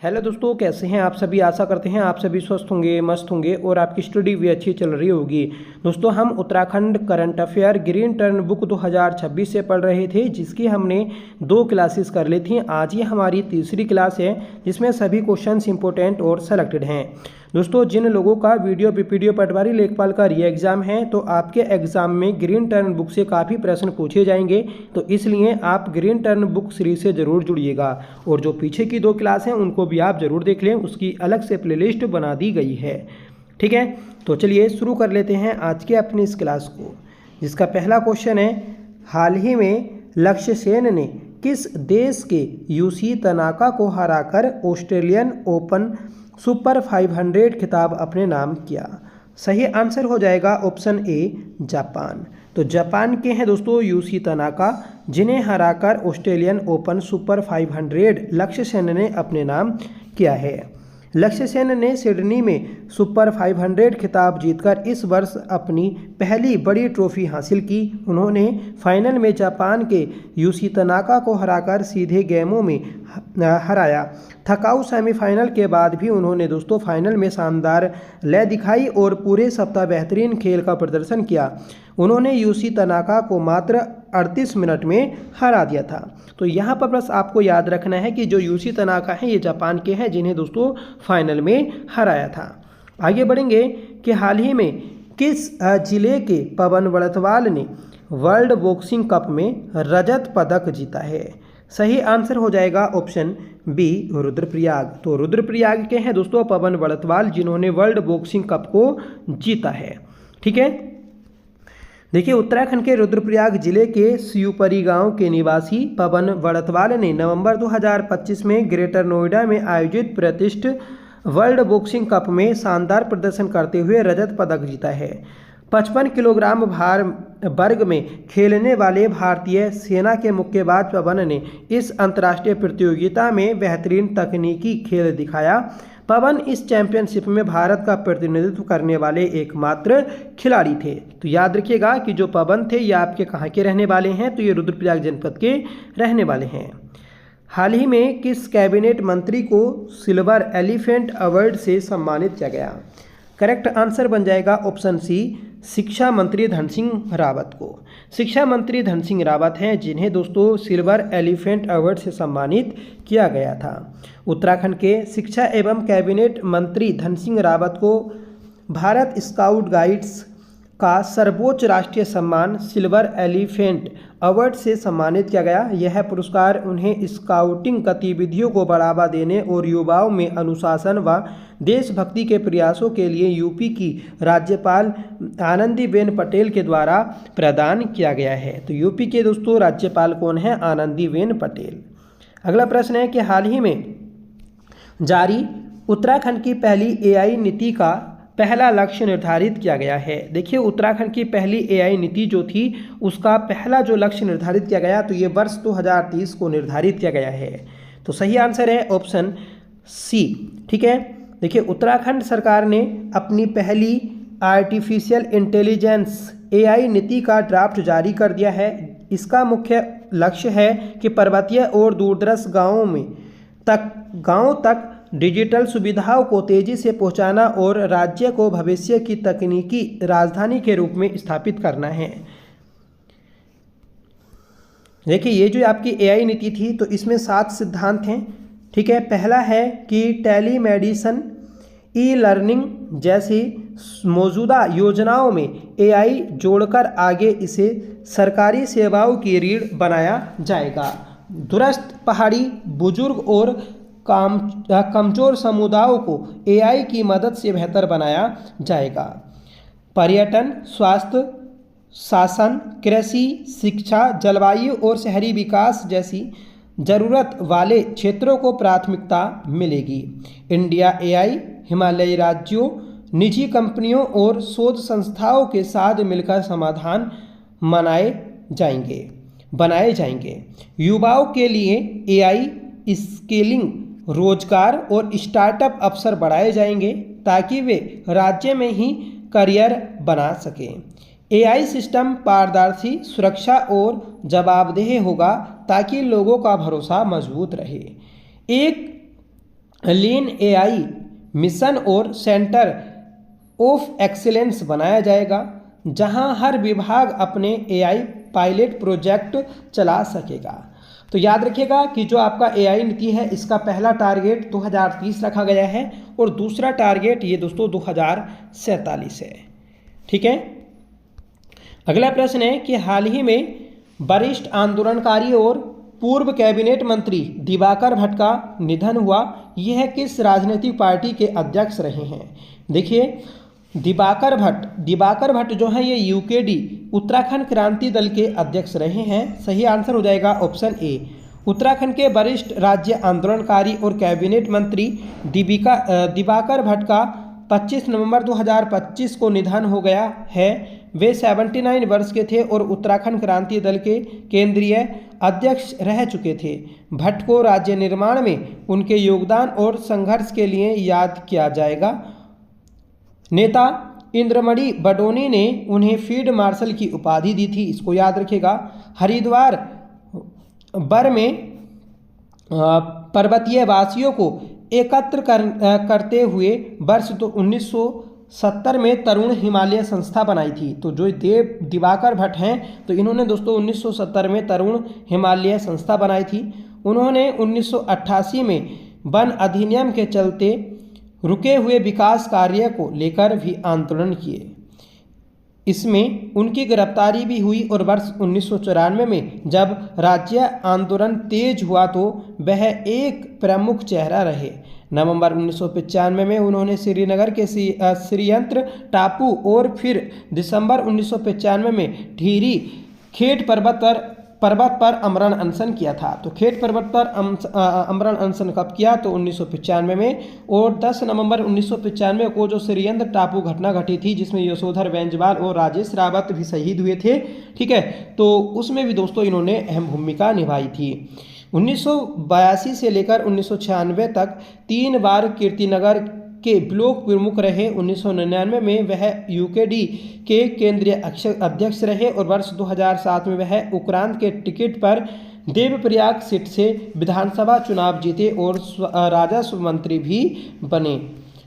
Hello दोस्तों, कैसे हैं आप सभी। आशा करते हैं आप सभी स्वस्थ होंगे, मस्त होंगे और आपकी स्टडी भी अच्छी चल रही होगी। दोस्तों, हम Uttarakhand current affair green turn book 2026 से पढ़ रहे थे, जिसकी हमने 2 क्लासेस कर ली थी। आज ये हमारी तीसरी क्लास है, जिसमें सभी क्वेश्चंस इंपॉर्टेंट और सेलेक्टेड हैं। दोस्तों, जिन लोगों का वीडियो पीपीडीओ पटवारी लेखपाल का री एग्ज़ाम है, तो आपके एग्ज़ाम में ग्रीन टर्न बुक से काफ़ी प्रश्न पूछे जाएंगे, तो इसलिए आप ग्रीन टर्न बुक सीरीज से ज़रूर जुड़िएगा। और जो पीछे की 2 क्लास हैं उनको भी आप ज़रूर देख लें, उसकी अलग से प्लेलिस्ट बना दी गई है। ठीक है, तो चलिए शुरू कर लेते हैं आज के अपनी इस क्लास को, जिसका पहला क्वेश्चन है, हाल ही में लक्ष्य सेन ने किस देश के यूसी तनाका को हराकर ऑस्ट्रेलियन ओपन सुपर 500 खिताब अपने नाम किया। सही आंसर हो जाएगा ऑप्शन ए, जापान। तो जापान के हैं दोस्तों यूसी तनाका, जिन्हें हराकर ऑस्ट्रेलियन ओपन सुपर 500 लक्ष्य सेन ने अपने नाम किया है। लक्ष्य सेन ने सिडनी में सुपर 500 खिताब जीतकर इस वर्ष अपनी पहली बड़ी ट्रॉफी हासिल की। उन्होंने फाइनल में जापान के यूसी तनाका को हराकर सीधे गेमों में हराया। थकाऊ सेमीफाइनल के बाद भी उन्होंने दोस्तों फाइनल में शानदार लय दिखाई और पूरे सप्ताह बेहतरीन खेल का प्रदर्शन किया। उन्होंने यूसी तनाका को मात्र 38 मिनट में हरा दिया था। तो यहाँ पर बस आपको याद रखना है कि जो यूसी तनाका है ये जापान के हैं, जिन्हें दोस्तों फाइनल में हराया था। आगे बढ़ेंगे कि हाल ही में किस जिले के पवन वड़तवाल ने वर्ल्ड बॉक्सिंग कप में रजत पदक जीता है। सही आंसर हो जाएगा ऑप्शन बी, रुद्रप्रयाग। तो रुद्रप्रयाग के हैं दोस्तों पवन वड़तवाल, जिन्होंने वर्ल्ड बॉक्सिंग कप को जीता है। ठीक है, देखिए उत्तराखंड के रुद्रप्रयाग जिले के शिवपुरी गांव के निवासी पवन वड़तवाल ने नवंबर 2025 में ग्रेटर नोएडा में आयोजित प्रतिष्ठित वर्ल्ड बॉक्सिंग कप में शानदार प्रदर्शन करते हुए रजत पदक जीता है। 55 किलोग्राम भार वर्ग में खेलने वाले भारतीय सेना के मुक्केबाज पवन ने इस अंतर्राष्ट्रीय प्रतियोगिता में बेहतरीन तकनीकी खेल दिखाया। पवन इस चैंपियनशिप में भारत का प्रतिनिधित्व करने वाले एकमात्र खिलाड़ी थे। तो याद रखिएगा कि जो पवन थे ये आपके कहाँ के रहने वाले हैं, तो ये रुद्रप्रयाग जनपद के रहने वाले हैं। हाल ही में किस कैबिनेट मंत्री को सिल्वर एलिफेंट अवार्ड से सम्मानित किया गया। करेक्ट आंसर बन जाएगा ऑप्शन सी, शिक्षा मंत्री धन सिंह रावत को। शिक्षा मंत्री धन सिंह रावत हैं, जिन्हें दोस्तों सिल्वर एलिफेंट अवार्ड से सम्मानित किया गया था। उत्तराखंड के शिक्षा एवं कैबिनेट मंत्री धन सिंह रावत को भारत स्काउट गाइड्स का सर्वोच्च राष्ट्रीय सम्मान सिल्वर एलिफेंट अवार्ड से सम्मानित किया गया। यह पुरस्कार उन्हें स्काउटिंग गतिविधियों को बढ़ावा देने और युवाओं में अनुशासन व देशभक्ति के प्रयासों के लिए यूपी की राज्यपाल आनंदीबेन पटेल के द्वारा प्रदान किया गया है। तो यूपी के दोस्तों राज्यपाल कौन है? आनंदीबेन पटेल। अगला प्रश्न है कि हाल ही में जारी उत्तराखंड की पहली एआई नीति का पहला लक्ष्य निर्धारित किया गया है। देखिए उत्तराखंड की पहली एआई नीति जो थी उसका पहला जो लक्ष्य निर्धारित किया गया, तो ये वर्ष 2030 को निर्धारित किया गया है। तो सही आंसर है ऑप्शन सी। ठीक है, देखिए उत्तराखंड सरकार ने अपनी पहली आर्टिफिशियल इंटेलिजेंस एआई नीति का ड्राफ्ट जारी कर दिया है। इसका मुख्य लक्ष्य है कि पर्वतीय और दूरदराज गाँव तक डिजिटल सुविधाओं को तेजी से पहुंचाना और राज्य को भविष्य की तकनीकी राजधानी के रूप में स्थापित करना है। देखिए ये जो आपकी एआई नीति थी, तो इसमें 7 सिद्धांत हैं। ठीक है, पहला है कि टेलीमेडिसिन, ई लर्निंग जैसी मौजूदा योजनाओं में एआई जोड़कर आगे इसे सरकारी सेवाओं की रीढ़ बनाया जाएगा। दूरस्थ, पहाड़ी, बुजुर्ग और कमजोर समुदायों को एआई की मदद से बेहतर बनाया जाएगा। पर्यटन, स्वास्थ्य, शासन, कृषि, शिक्षा, जलवायु और शहरी विकास जैसी जरूरत वाले क्षेत्रों को प्राथमिकता मिलेगी। इंडिया एआई हिमालयी राज्यों, निजी कंपनियों और शोध संस्थाओं के साथ मिलकर समाधान बनाए जाएंगे। युवाओं के लिए एआई स्किलिंग, रोजगार और स्टार्टअप अवसर बढ़ाए जाएंगे ताकि वे राज्य में ही करियर बना सकें। एआई सिस्टम पारदर्शी, सुरक्षा और जवाबदेह होगा ताकि लोगों का भरोसा मजबूत रहे। एक लीन एआई मिशन और सेंटर ऑफ एक्सीलेंस बनाया जाएगा, जहां हर विभाग अपने एआई पायलट प्रोजेक्ट चला सकेगा। तो याद रखिएगा कि जो आपका एआई नीति है इसका पहला टारगेट 2030 रखा गया है और दूसरा टारगेट ये दोस्तों 2047 है। ठीक है। अगला प्रश्न है कि हाल ही में वरिष्ठ आंदोलनकारी और पूर्व कैबिनेट मंत्री दिवाकर भट्ट का निधन हुआ। यह किस राजनीतिक पार्टी के अध्यक्ष रहे हैं? देखिए दिवाकर भट्ट जो है ये यूकेडी उत्तराखंड क्रांति दल के अध्यक्ष रहे हैं। सही आंसर हो जाएगा ऑप्शन ए। उत्तराखंड के वरिष्ठ राज्य आंदोलनकारी और कैबिनेट मंत्री दिवाकर भट्ट का 25 नवंबर 2025 को निधन हो गया है। वे 79 वर्ष के थे और उत्तराखंड क्रांति दल के केंद्रीय अध्यक्ष रह चुके थे। भट्ट को राज्य निर्माण में उनके योगदान और संघर्ष के लिए याद किया जाएगा। नेता इंद्रमणि बडोनी ने उन्हें फील्ड मार्शल की उपाधि दी थी, इसको याद रखिएगा। हरिद्वार बर में पर्वतीय वासियों को एकत्र करते हुए वर्ष 1970 में तरुण हिमालय संस्था बनाई थी। तो जो दिवाकर भट्ट हैं तो इन्होंने दोस्तों 1970 में तरुण हिमालय संस्था बनाई थी। उन्होंने 1988 में वन अधिनियम के चलते रुके हुए विकास कार्य को लेकर भी आंदोलन किए। इसमें उनकी गिरफ्तारी भी हुई और वर्ष 1994 में जब राज्य आंदोलन तेज हुआ तो वह एक प्रमुख चेहरा रहे। नवंबर 1995 में उन्होंने श्रीनगर के श्रीयंत्र टापू और फिर दिसंबर 1995 में टिहरी खेट पर्वत पर अमरण अनशन किया था। तो खेट पर्वत पर अमरण अनशन कब किया? तो 1995 में। और 10 नवंबर 1995 को जो श्रीयंत्र टापू घटना घटी थी जिसमें यशोधर बेंजवाल और राजेश रावत भी शहीद हुए थे। ठीक है, तो उसमें भी दोस्तों इन्होंने अहम भूमिका निभाई थी। 1982 से लेकर 1996 तक 3 बार कीर्तिनगर के ब्लॉक प्रमुख रहे। 1999 में वह यूकेडी के केंद्रीय अध्यक्ष रहे और वर्ष 2007 में वह उक्रांद के टिकट पर देवप्रयाग सीट से विधानसभा चुनाव जीते और राजस्व मंत्री भी बने।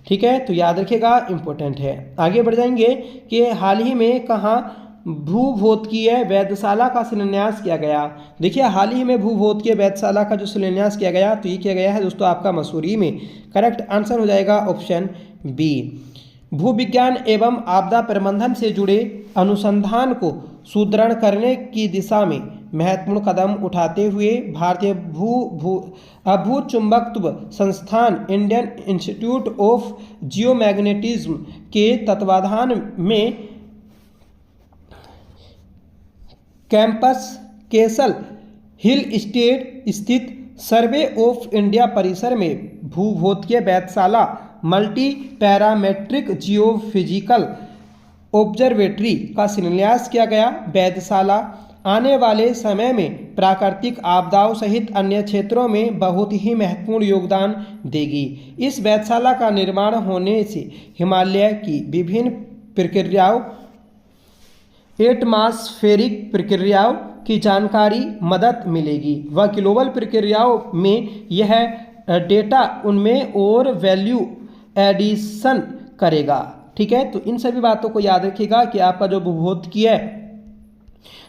ठीक है, तो याद रखिएगा, इंपॉर्टेंट है। आगे बढ़ जाएंगे कि हाल ही में कहाँ भूभोतकीय वेधशाला का शिलान्यास किया गया। देखिए हाल ही में भूभोतकीय वेधशाला का जो शिलान्यास किया गया तो ये किया गया है दोस्तों आपका मसूरी में। करेक्ट आंसर हो जाएगा ऑप्शन बी। भूविज्ञान एवं आपदा प्रबंधन से जुड़े अनुसंधान को सुदृढ़ करने की दिशा में महत्वपूर्ण कदम उठाते हुए भारतीय भूचुंबकत्व संस्थान इंडियन इंस्टीट्यूट ऑफ जियोमैग्नेटिज्म के तत्वाधान में कैंपस केसल हिल स्टेट स्थित सर्वे ऑफ इंडिया परिसर में भूभोतकीय वेधशाला मल्टी पैरामेट्रिक जियोफिजिकल ऑब्जर्वेटरी का शिलान्यास किया गया। वेधशाला आने वाले समय में प्राकृतिक आपदाओं सहित अन्य क्षेत्रों में बहुत ही महत्वपूर्ण योगदान देगी। इस वेधशाला का निर्माण होने से हिमालय की विभिन्न प्रक्रियाओं एटमॉस्फेरिक प्रक्रियाओं की जानकारी मदद मिलेगी व ग्लोबल प्रक्रियाओं में यह डेटा उनमें और वैल्यू एडिशन करेगा। ठीक है, तो इन सभी बातों को याद रखिएगा कि आपका जो भूभोतकीय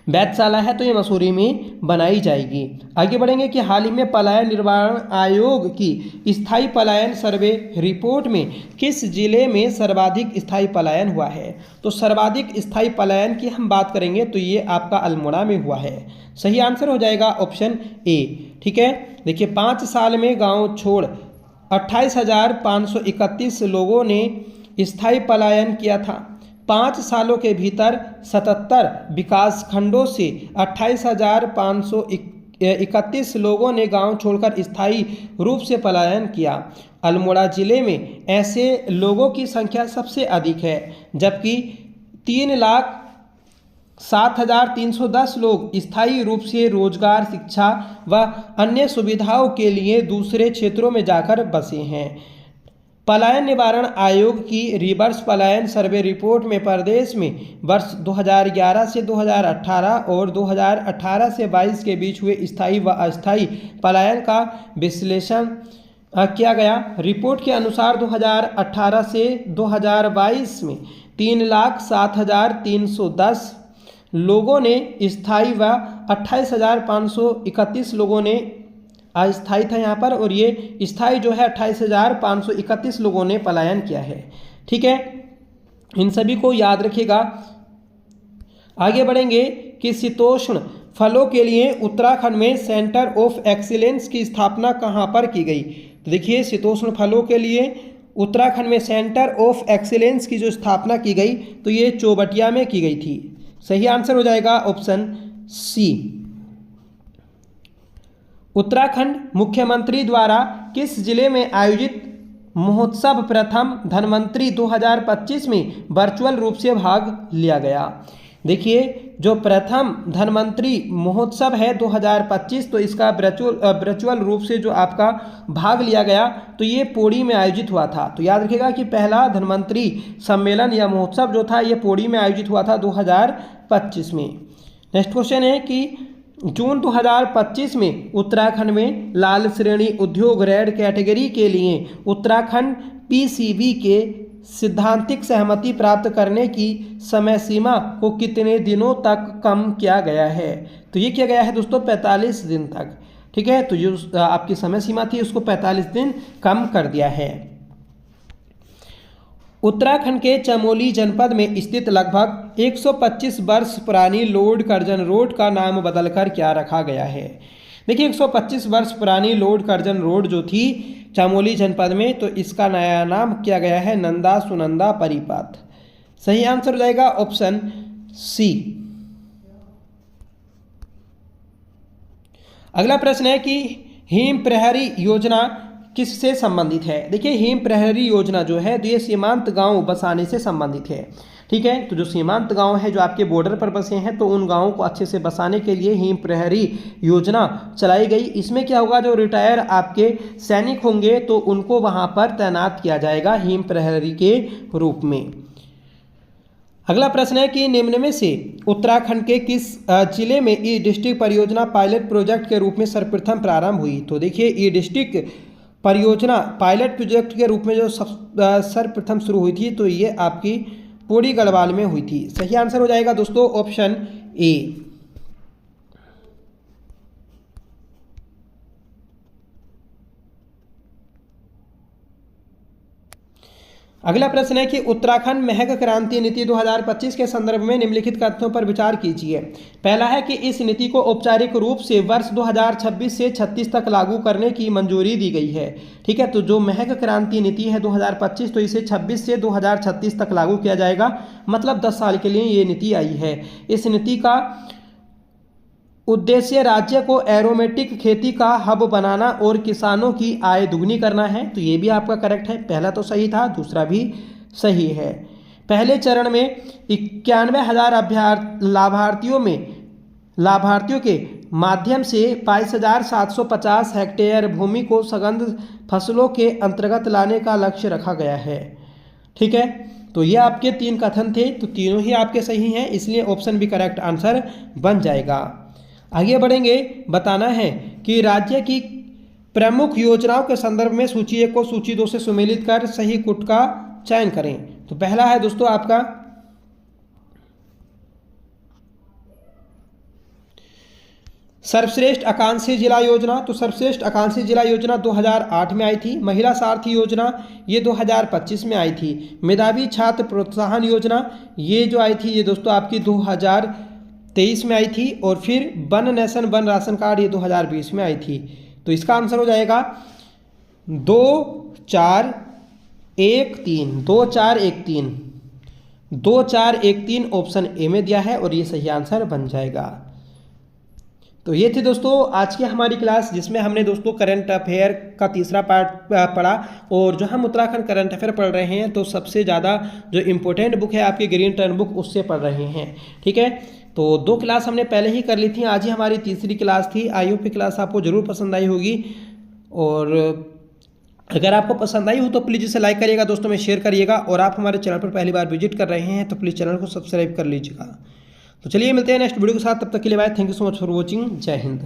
वेधशाला है तो ये मसूरी में बनाई जाएगी। आगे बढ़ेंगे कि हाल ही में पलायन निवारण आयोग की स्थायी पलायन सर्वे रिपोर्ट में किस जिले में सर्वाधिक स्थायी पलायन हुआ है। तो सर्वाधिक स्थायी पलायन की हम बात करेंगे तो ये आपका अल्मोड़ा में हुआ है। सही आंसर हो जाएगा ऑप्शन ए। ठीक है, देखिए 5 साल में गाँव छोड़ 28,531 लोगों ने स्थायी पलायन किया था। 5 सालों के भीतर 77 विकास खंडों से 28,531 लोगों ने गांव छोड़कर स्थायी रूप से पलायन किया। अल्मोड़ा जिले में ऐसे लोगों की संख्या सबसे अधिक है, जबकि 3,07,310 लोग स्थायी रूप से रोजगार, शिक्षा व अन्य सुविधाओं के लिए दूसरे क्षेत्रों में जाकर बसे हैं। पलायन निवारण आयोग की रिवर्स पलायन सर्वे रिपोर्ट में प्रदेश में वर्ष 2011 से 2018 और 2018 से 22 के बीच हुए स्थायी व अस्थायी पलायन का विश्लेषण किया गया। रिपोर्ट के अनुसार 2018 से 2022 में 3,07,310 लोगों ने स्थायी व 28,531 लोगों ने अस्थायी था यहाँ पर, और ये स्थायी जो है 28,531 लोगों ने पलायन किया है। ठीक है, इन सभी को याद रखिएगा। आगे बढ़ेंगे कि शीतोष्ण फलों के लिए उत्तराखंड में सेंटर ऑफ एक्सीलेंस की स्थापना कहाँ पर की गई। तो देखिए, शीतोष्ण फलों के लिए उत्तराखंड में सेंटर ऑफ एक्सीलेंस की जो स्थापना की गई तो ये चौबटिया में की गई थी। सही आंसर हो जाएगा ऑप्शन सी। उत्तराखंड मुख्यमंत्री द्वारा किस जिले में आयोजित महोत्सव प्रथम धन्वंतरि 2025 में वर्चुअल रूप से भाग लिया गया। देखिए, जो प्रथम धन्वंतरि महोत्सव है 2025, तो इसका वर्चुअल रूप से जो आपका भाग लिया गया तो ये पौड़ी में आयोजित हुआ था। तो याद रखिएगा कि पहला धन्वंतरि सम्मेलन या महोत्सव जो था ये पौड़ी में आयोजित हुआ था 2025 में। नेक्स्ट क्वेश्चन है कि जून 2025 में उत्तराखंड में लाल श्रेणी उद्योग रेड कैटेगरी के लिए उत्तराखंड पीसीबी के सिद्धांतिक सहमति प्राप्त करने की समय सीमा को कितने दिनों तक कम किया गया है। तो ये किया गया है दोस्तों 45 दिन तक। ठीक है, तो जो आपकी समय सीमा थी उसको 45 दिन कम कर दिया है। उत्तराखंड के चमोली जनपद में स्थित लगभग 125 वर्ष पुरानी लॉर्ड कर्जन रोड का नाम बदलकर क्या रखा गया है। देखिए, 125 वर्ष पुरानी लॉर्ड कर्जन रोड जो थी चमोली जनपद में, तो इसका नया नाम किया गया है नंदा सुनंदा परिपथ। सही आंसर हो जाएगा ऑप्शन सी। अगला प्रश्न है कि हिम प्रहरी योजना किससे संबंधित है। देखिए, हिम प्रहरी योजना जो है तो ये सीमांत गांव बसाने से संबंधित है। ठीक है, तो जो सीमांत गांव है जो आपके बॉर्डर पर बसे हैं तो उन गांवों को अच्छे से बसाने के लिए हिम प्रहरी योजना चलाई गई। इसमें क्या होगा, जो रिटायर आपके सैनिक होंगे तो उनको वहां पर तैनात किया जाएगा हिम प्रहरी के रूप में। अगला प्रश्न है कि निम्न में से उत्तराखंड के किस जिले में ई डिस्ट्रिक्ट परियोजना पायलट प्रोजेक्ट के रूप में सर्वप्रथम प्रारंभ हुई। तो देखिए, ई डिस्ट्रिक्ट परियोजना पायलट प्रोजेक्ट के रूप में जो सर्वप्रथम शुरू हुई थी तो ये आपकी पौड़ी गढ़वाल में हुई थी। सही आंसर हो जाएगा दोस्तों ऑप्शन ए। अगला प्रश्न है कि उत्तराखंड महक क्रांति नीति 2025 के संदर्भ में निम्नलिखित तथ्यों पर विचार कीजिए। पहला है कि इस नीति को औपचारिक रूप से वर्ष 2026 से 36 तक लागू करने की मंजूरी दी गई है। ठीक है, तो जो महक क्रांति नीति है 2025 तो इसे 26 से 2036 तक लागू किया जाएगा, मतलब 10 साल के लिए ये नीति आई है। इस नीति का उद्देश्य राज्य को एरोमेटिक खेती का हब बनाना और किसानों की आय दुगनी करना है। तो ये भी आपका करेक्ट है, पहला तो सही था, दूसरा भी सही है। पहले चरण में 91,000 लाभार्थियों के माध्यम से 22,750 हेक्टेयर भूमि को सघन फसलों के अंतर्गत लाने का लक्ष्य रखा गया है। ठीक है, तो ये आपके 3 कथन थे, तो तीनों ही आपके सही हैं, इसलिए ऑप्शन भी करेक्ट आंसर बन जाएगा। आगे बढ़ेंगे, बताना है कि राज्य की प्रमुख योजनाओं के संदर्भ में सूची 1 को सूची 2 से सुमेलित कर सही कुट का चयन करें। तो पहला है दोस्तों आपका सर्वश्रेष्ठ आकांक्षी जिला योजना। तो सर्वश्रेष्ठ आकांक्षी जिला योजना 2008 में आई थी। महिला सारथी योजना ये 2025 में आई थी। मेधावी छात्र प्रोत्साहन योजना ये जो आई थी ये दोस्तों आपकी 2023 में आई थी। और फिर one nation one ration card ये 2020 में आई थी। तो इसका आंसर हो जाएगा 2413 2413 2413 ऑप्शन ए में दिया है और ये सही आंसर बन जाएगा। तो ये थी दोस्तों आज की हमारी क्लास, जिसमें हमने दोस्तों करंट अफेयर का तीसरा पार्ट पढ़ा। और जो हम उत्तराखंड करंट अफेयर पढ़ रहे हैं तो सबसे ज़्यादा जो इम्पोर्टेंट बुक है आपकी ग्रीन टर्न बुक, उससे पढ़ रहे हैं। ठीक है, तो 2 क्लास हमने पहले ही कर ली थी, आज ही हमारी तीसरी क्लास थी। आई होप की क्लास आपको ज़रूर पसंद आई होगी, और अगर आपको पसंद आई हो तो प्लीज़ इसे लाइक करिएगा, दोस्तों में शेयर करिएगा। और आप हमारे चैनल पर पहली बार विजिट कर रहे हैं तो प्लीज़ चैनल को सब्सक्राइब कर लीजिएगा। तो चलिए मिलते हैं नेक्स्ट वीडियो के साथ, तब तक के लिए bye. Thank you so much for watching. जय हिंद।